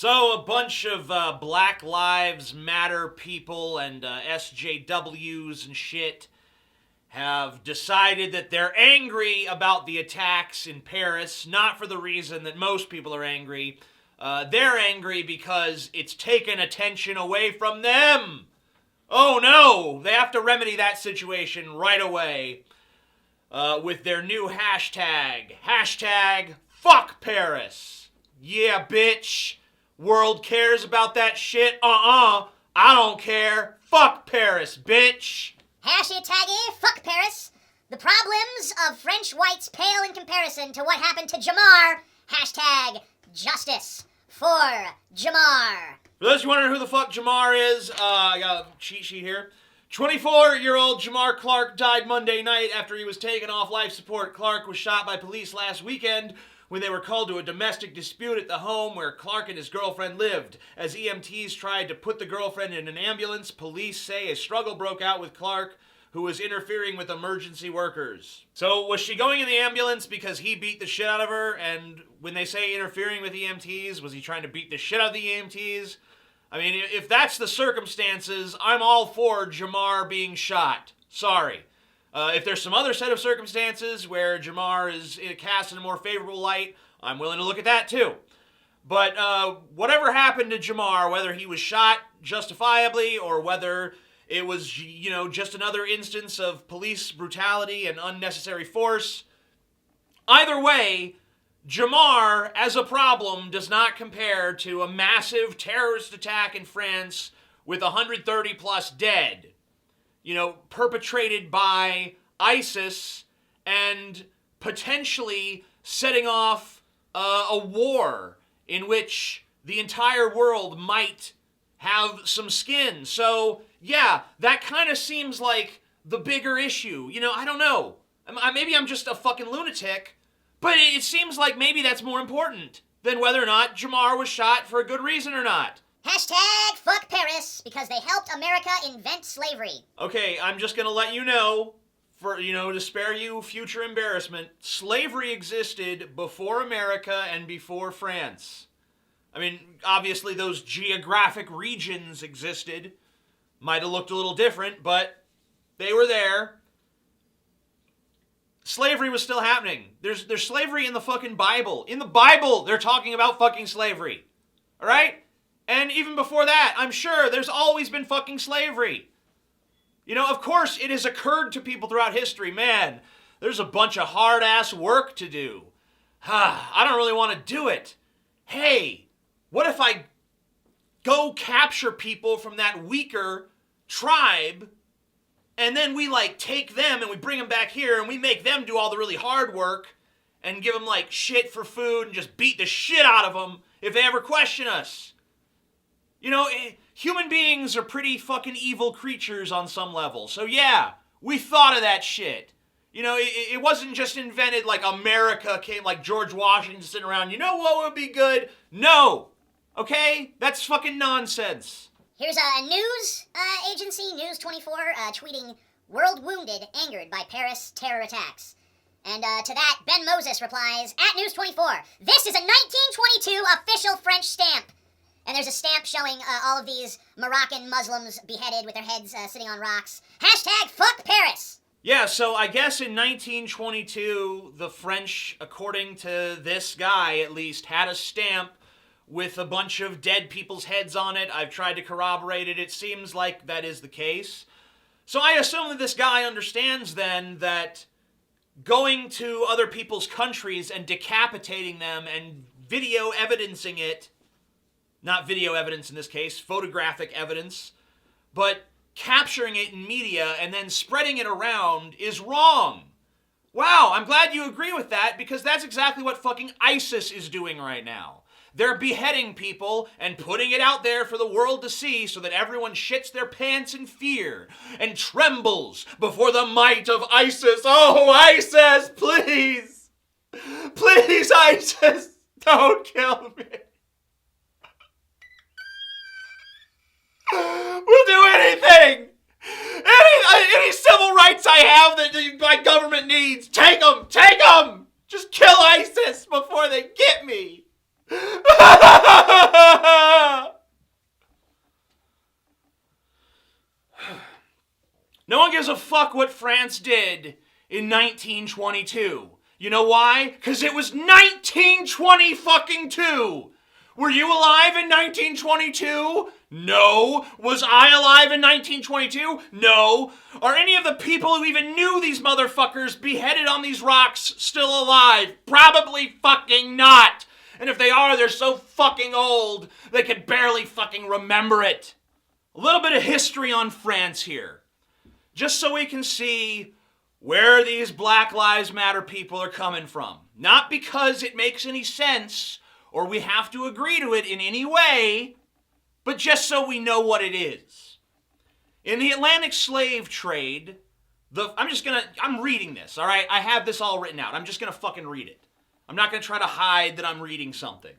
So a bunch of Black Lives Matter people and SJWs and shit have decided that they're angry about the attacks in Paris, not for the reason that most people are angry. They're angry because it's taken attention away from them. Oh no, they have to remedy that situation right away with their new hashtag. Hashtag fuck Paris. Yeah, bitch. World cares about that shit? I don't care. Fuck Paris, bitch. Hashtag fuck Paris. The problems of French whites pale in comparison to what happened to Jamar. Hashtag justice for Jamar. For those who wondering who the fuck Jamar is, I got a cheat sheet here. 24-year-old Jamar Clark died Monday night after he was taken off life support. Clark was shot by police last weekend when they were called to a domestic dispute at the home where Clark and his girlfriend lived. As EMTs tried to put the girlfriend in an ambulance, police say a struggle broke out with Clark, who was interfering with emergency workers. So was she going in the ambulance because he beat the shit out of her? And when they say interfering with EMTs, was he trying to beat the shit out of the EMTs? I mean, if that's the circumstances, I'm all for Jamar being shot. Sorry. If there's some other set of circumstances where Jamar is cast in a more favorable light, I'm willing to look at that too. But whatever happened to Jamar, whether he was shot justifiably or whether it was, just another instance of police brutality and unnecessary force, either way, Jamar as a problem does not compare to a massive terrorist attack in France with 130 plus dead. Perpetrated by ISIS and potentially setting off a war in which the entire world might have some skin. So, yeah, that kind of seems like the bigger issue. I don't know. Maybe I'm just a fucking lunatic, but it seems like maybe that's more important than whether or not Jamar was shot for a good reason or not. Hashtag fuck Paris, because they helped America invent slavery. Okay, I'm just gonna let you know, to spare you future embarrassment, slavery existed before America and before France. I mean, obviously those geographic regions existed. Might have looked a little different, but they were there. Slavery was still happening. There's slavery in the fucking Bible. In the Bible, they're talking about fucking slavery. All right? And even before that, I'm sure there's always been fucking slavery. Of course it has occurred to people throughout history, man, there's a bunch of hard-ass work to do. I don't really want to do it. Hey, what if I go capture people from that weaker tribe, and then we, take them and we bring them back here and we make them do all the really hard work and give them, shit for food and just beat the shit out of them if they ever question us? Human beings are pretty fucking evil creatures on some level. So yeah, we thought of that shit. It wasn't just invented like America came, like George Washington sitting around, what would be good? No. Okay? That's fucking nonsense. Here's a news agency, News 24, tweeting, "World wounded, angered by Paris terror attacks." And to that, Ben Moses replies, at News 24, "This is a 1922 official French stamp." And there's a stamp showing all of these Moroccan Muslims beheaded with their heads sitting on rocks. Hashtag fuck Paris. Yeah, so I guess in 1922, the French, according to this guy at least, had a stamp with a bunch of dead people's heads on it. I've tried to corroborate it. It seems like that is the case. So I assume that this guy understands then that going to other people's countries and decapitating them and video evidencing it, not video evidence in this case, photographic evidence, but capturing it in media and then spreading it around is wrong. Wow, I'm glad you agree with that, because that's exactly what fucking ISIS is doing right now. They're beheading people and putting it out there for the world to see so that everyone shits their pants in fear and trembles before the might of ISIS. Oh, ISIS, please! Please, ISIS, don't kill me. We'll do anything! Any civil rights I have that my government needs, take them! Take them! Just kill ISIS before they get me! one gives a fuck what France did in 1922. You know why? Because it was 1920 fucking 2. Were you alive in 1922? No. Was I alive in 1922? No. Are any of the people who even knew these motherfuckers beheaded on these rocks still alive? Probably fucking not. And if they are, they're so fucking old, they can barely fucking remember it. A little bit of history on France here. Just so we can see where these Black Lives Matter people are coming from. Not because it makes any sense or we have to agree to it in any way, but just so we know what it is. In the Atlantic slave trade, I'm reading this, all right? I have this all written out. I'm just gonna fucking read it. I'm not gonna try to hide that I'm reading something.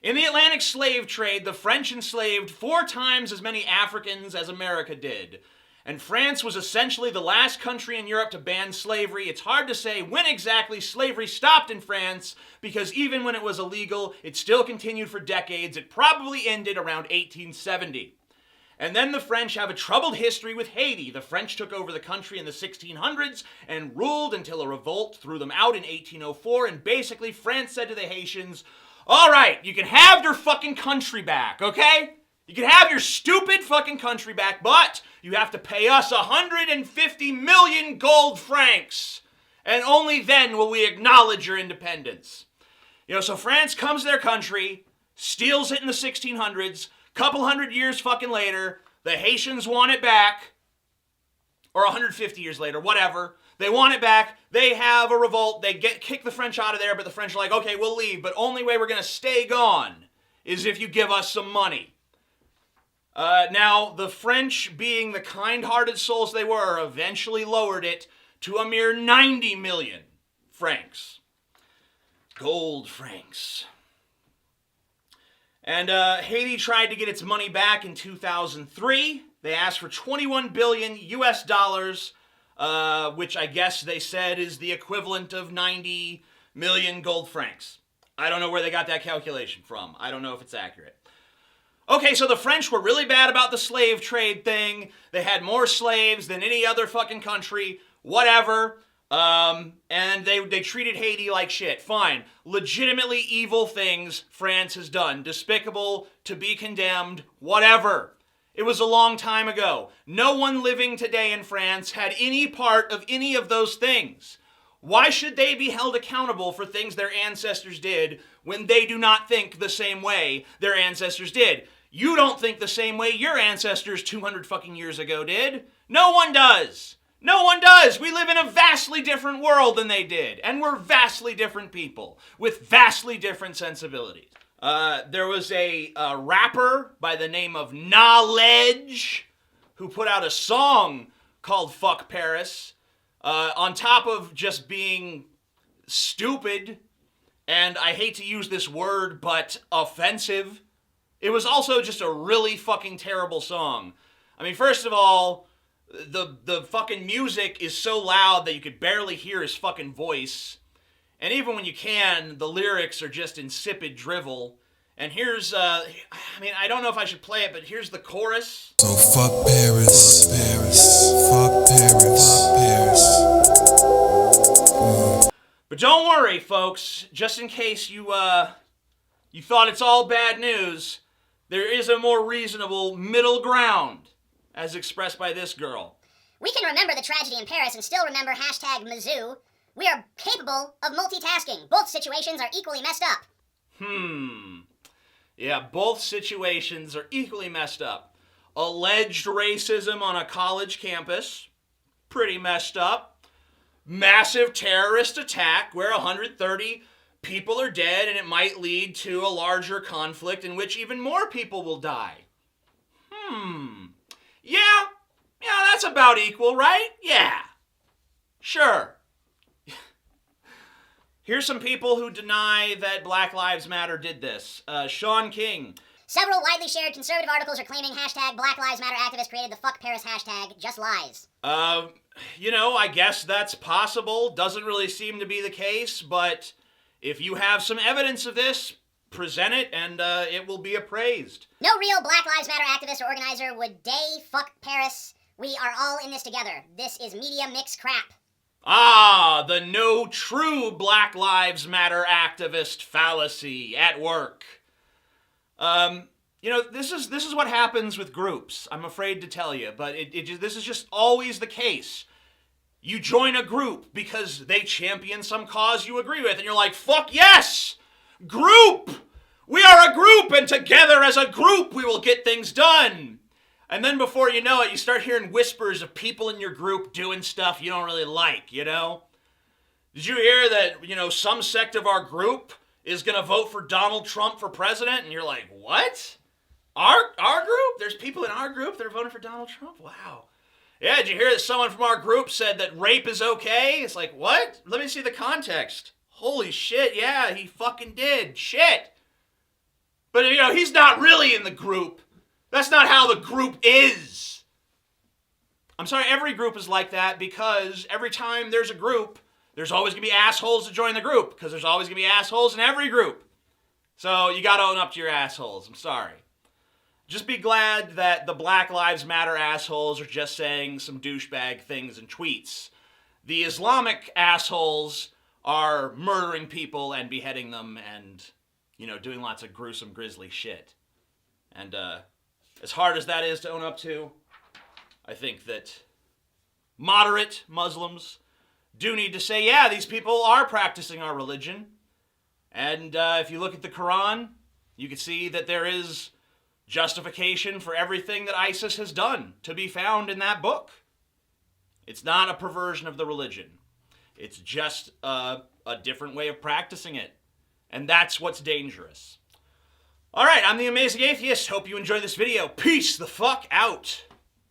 In the Atlantic slave trade, the French enslaved 4 times as many Africans as America did. And France was essentially the last country in Europe to ban slavery. It's hard to say when exactly slavery stopped in France, because even when it was illegal, it still continued for decades. It probably ended around 1870. And then the French have a troubled history with Haiti. The French took over the country in the 1600s and ruled until a revolt threw them out in 1804. And basically, France said to the Haitians, all right, you can have your fucking country back, okay? You can have your stupid fucking country back, but you have to pay us 150 million gold francs. And only then will we acknowledge your independence. So France comes to their country, steals it in the 1600s, couple hundred years fucking later, the Haitians want it back, or 150 years later, whatever. They want it back, they have a revolt, they kick the French out of there, but the French are like, okay, we'll leave, but only way we're gonna stay gone is if you give us some money. Now, the French, being the kind-hearted souls they were, eventually lowered it to a mere 90 million francs. Gold francs. And Haiti tried to get its money back in 2003. They asked for 21 billion US dollars, which I guess they said is the equivalent of 90 million gold francs. I don't know where they got that calculation from. I don't know if it's accurate. Okay, so the French were really bad about the slave trade thing. They had more slaves than any other fucking country, whatever. And they treated Haiti like shit. Fine. Legitimately evil things France has done. Despicable, to be condemned, whatever. It was a long time ago. No one living today in France had any part of any of those things. Why should they be held accountable for things their ancestors did when they do not think the same way their ancestors did? You don't think the same way your ancestors 200 fucking years ago did. No one does. No one does. We live in a vastly different world than they did. And we're vastly different people with vastly different sensibilities. There was a rapper by the name of Knowledge who put out a song called Fuck Paris. On top of just being stupid, and I hate to use this word, but offensive, it was also just a really fucking terrible song. I mean, first of all, the fucking music is so loud that you could barely hear his fucking voice. And even when you can, the lyrics are just insipid drivel. And here's, I don't know if I should play it, but here's the chorus. So fuck Paris, fuck Paris, fuck Paris, fuck Paris. But don't worry, folks. Just in case you thought it's all bad news, there is a more reasonable middle ground, as expressed by this girl. We can remember the tragedy in Paris and still remember #Mizzou. We are capable of multitasking. Both situations are equally messed up. Yeah, both situations are equally messed up. Alleged racism on a college campus, pretty messed up. Massive terrorist attack where 130 people are dead and it might lead to a larger conflict in which even more people will die. Yeah, that's about equal, right? Yeah, sure. Here's some people who deny that Black Lives Matter did this. Sean King. Several widely shared conservative articles are claiming #Black Lives Matter activists created the Fuck Paris hashtag. Just lies. I guess that's possible. Doesn't really seem to be the case, but if you have some evidence of this, present it and it will be appraised. No real Black Lives Matter activist or organizer would day Fuck Paris We are all in this together. This is media mix crap. Ah, the no true Black Lives Matter activist fallacy at work. This is what happens with groups. I'm afraid to tell you, but this is just always the case. You join a group because they champion some cause you agree with, and you're like, fuck yes! Group! We are a group, and together as a group we will get things done. And then before you know it, you start hearing whispers of people in your group doing stuff you don't really like, you know? Did you hear that, some sect of our group is going to vote for Donald Trump for president? And you're like, what? Our group? There's people in our group that are voting for Donald Trump? Wow. Yeah, did you hear that someone from our group said that rape is okay? It's like, what? Let me see the context. Holy shit, yeah, he fucking did. Shit. But, he's not really in the group. That's not how the group is. I'm sorry, every group is like that because every time there's a group, there's always going to be assholes to join the group because there's always going to be assholes in every group. So you got to own up to your assholes. I'm sorry. Just be glad that the Black Lives Matter assholes are just saying some douchebag things in tweets. The Islamic assholes are murdering people and beheading them and, doing lots of gruesome, grisly shit. And, as hard as that is to own up to, I think that moderate Muslims do need to say, yeah, these people are practicing our religion. And if you look at the Quran, you can see that there is justification for everything that ISIS has done to be found in that book. It's not a perversion of the religion. It's just a different way of practicing it. And that's what's dangerous. All right, I'm the Amazing Atheist. Hope you enjoyed this video. Peace the fuck out.